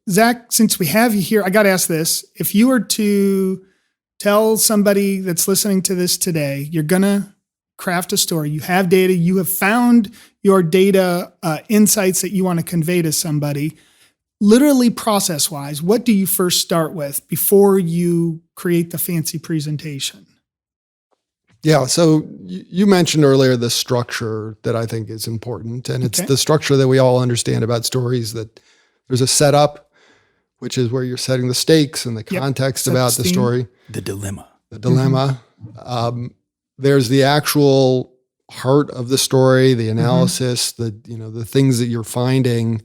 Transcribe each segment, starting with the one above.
Zach, since we have you here, I got to ask this. If you were to tell somebody that's listening to this today, you're going to craft a story, you have data, you have found your data insights that you want to convey to somebody, literally process-wise, what do you first start with before you create the fancy presentation? Yeah, so you mentioned earlier the structure that I think is important, and it's the structure that we all understand about stories, that there's a setup, which is where you're setting the stakes and the context about the story. The dilemma. There's the actual heart of the story, the analysis, the things that you're finding,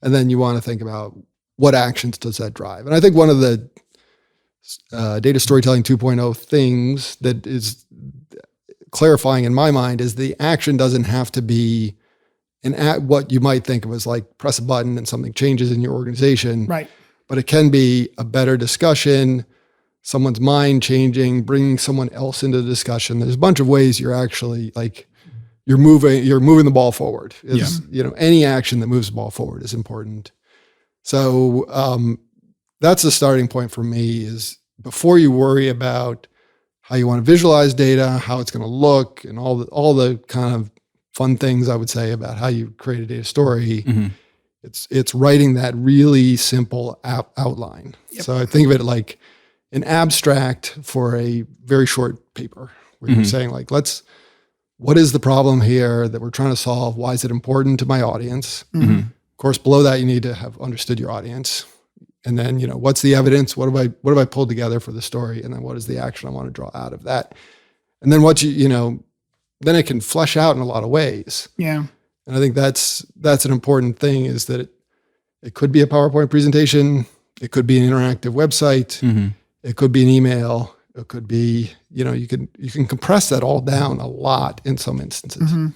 and then you want to think about what actions does that drive. And I think one of the data storytelling 2.0 things that is clarifying in my mind is the action doesn't have to be what you might think of as like press a button and something changes in your organization. Right. But it can be a better discussion, someone's mind changing, bringing someone else into the discussion. There's a bunch of ways you're actually like, you're moving the ball forward. Any action that moves the ball forward is important. So that's the starting point for me, is before you worry about how you want to visualize data, how it's going to look, and all the kind of fun things I would say about how you create a data story. It's writing that really simple outline. So I think of it like an abstract for a very short paper, where you're saying like, what is the problem here that we're trying to solve? Why is it important to my audience? Of course, below that, you need to have understood your audience. And then, what's the evidence? What have I pulled together for the story? And then what is the action I want to draw out of that? And then then it can flesh out in a lot of ways. Yeah. And I think that's an important thing, is that it could be a PowerPoint presentation. It could be an interactive website. It could be an email. It could be, you can compress that all down a lot in some instances.